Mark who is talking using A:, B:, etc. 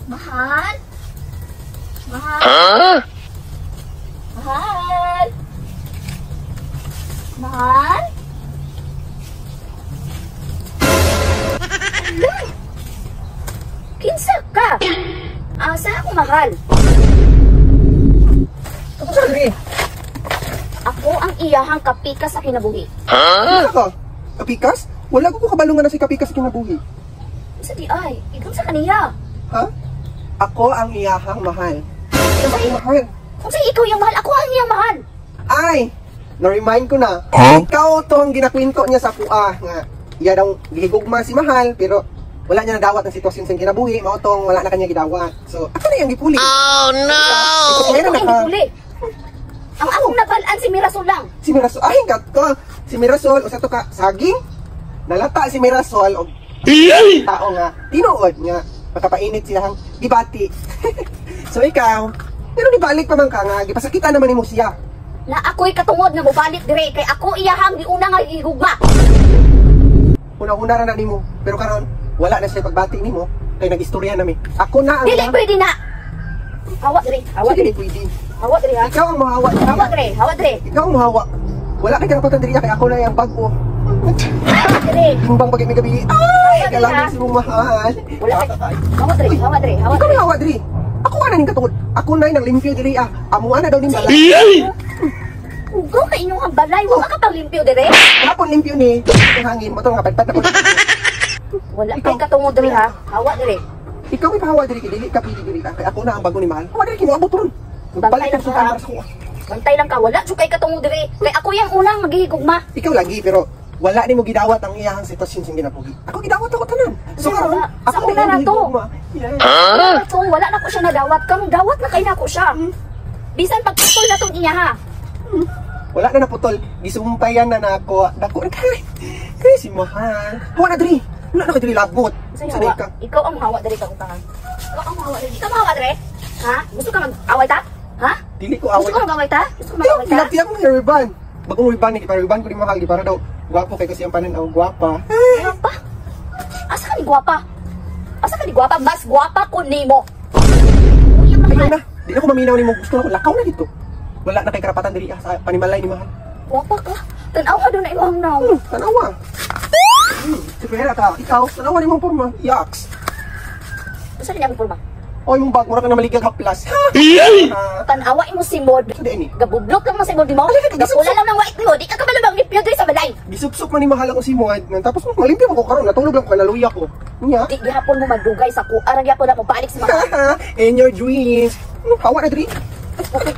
A: Mahal? Mahal? Mahal? Mahal? Ala? Kinsa ka? Asa ako mahal?
B: Sorry.
A: Ako ang iyahang kapikas sa kinabuhi.
B: Ano ka? Kapikas? Wala ko kabalungan na si Kapikas kinabuhi.
A: Sa di ay, ikaw sa kaniya.
B: Ha? Ako ang iyahang mahal. Ikaw ang mahal.
A: Kung sa ikaw yung mahal, ako ang iyang mahal.
B: Ay! Na-remind ko na. Ikaw to ang ginakwento niya sa kuha nga. Iya daw gihigugma si mahal, pero wala niya nadawat ang sitwasyon sa kinabuhi. Mao tong wala na kanya gidawat. So, ako na yung gipuli.
C: Oh no!
A: Ito ang gipuli. Ang akong nabalaan si Mirasol lang.
B: Si Mirasol, ay gat ko. Si Mirasol, usa to ka saging. Nalata si Mirasol og tao nga tinuod nga makapainit siyang gibati. So ikaw, pero nibalik pa man ka nga gipasakita naman nimo siya.
A: Na ako'y katungod nga mobalik dire kay ako iyahang giuna nga gihugma.
B: Una-una ra na nimo, pero karon wala na siya pagbati nimo kay nagistorya nami. Ako na ang
A: Dili pwede na. Hawa dire, hawa
B: Sige,
A: dire.
B: pwede.
A: Hawa dire ha.
B: Ikaw ang mahawa.
A: Hawa dire, hawa dire.
B: Ikaw ang mahawa. Wala kay karapatan diri kay ako na yung bago.
A: Hawa dire.
B: Timbang pag may gabi. Ay, kailangan si mo mahal.
A: Wala kay. Hawa dire, hawa dire, hawa
B: Ikaw
A: dire.
B: may hawa diri. Ako ana ning katungod. Ako na nang limpyo diri ah. Amo ana daw ning balay.
A: Ugaw ka inyong ang balay, wala ka pang limpyo dire.
B: Hapon limpyo ni. Ang hangin mo to nga padpad na ko.
A: Wala kay katungod dire ha. Hawa dire.
B: Ikaw may pahawa diri kay dili ka pili diri ka. Kay ako na ang bago ni mahal. Hawa diri kimo abot ron.
A: Bantay
B: Balik
A: lang
B: ka sa
A: ka.
B: kamera sa kuha.
A: Bantay lang ka, wala jud kay katungod dire. Kay ako yang unang maghihigugma.
B: Ikaw lagi pero wala nimo gidawat ang iyahang sitwasyon sing ginapugi. Ako gidawat ako tanan. So
A: Wala.
B: karon
A: Sa
B: ako
A: una na to.
B: Yeah.
A: Wala na ko siya nadawat. Karon dawat na kay nako siya. Bisan pagputol na tong iya ha.
B: Wala na naputol. Gisumpayan na nako. Dako na kay si mahal. Hawa na diri. Wala na ka diri labot.
A: Say
B: Sanay
A: hawa.
B: ka.
A: Ikaw ang hawa diri ka utangan. Ikaw ang hawa diri. Ikaw mahawa diri? Ha? Gusto ka mag-away ta? Ha?
B: Dili ko
A: Gusto
B: away.
A: ka mag-away ta? Gusto ka mag-away ta?
B: Tilak-tilak mo yung ribbon. Bagong ribbon ni ribbon ko ni mahal di para daw gwapo kay kasi ang pananaw gwapa.
A: Gwapa? Asa ka ni gwapa? Asa ka ni gwapa? Mas gwapa ko nimo. Kuya
B: Ayaw
A: mahal.
B: na. Di na ko maminaw nimo. Gusto na ko lakaw na dito. Wala na kay karapatan diri ah, sa panimalay ni mahal.
A: Gwapa ka. Tanaw ka doon na imong naw.
B: Tanawa. Sipera ka. Ikaw, tanawa ni mong porma. Yaks.
A: Asa niya ang forma?
B: Oy, mong bag, mura ka na maligag haplas.
A: Tanawa imo si Mod.
B: Hindi ni.
A: Gabublok lang man sa Mod mo. Gapula lang ng white mo. Di ka kamalabang lipyo diri sa balay.
B: Gisupsup man ni mahal ako si Muad. Tapos malimpyo mo ko karon, natulog lang ko naluya ko. Nya.
A: Di gihapon mo madugay sa kuara gyapon na mo balik sa mga.
B: In your dreams. Hawa na diri.
A: Okay.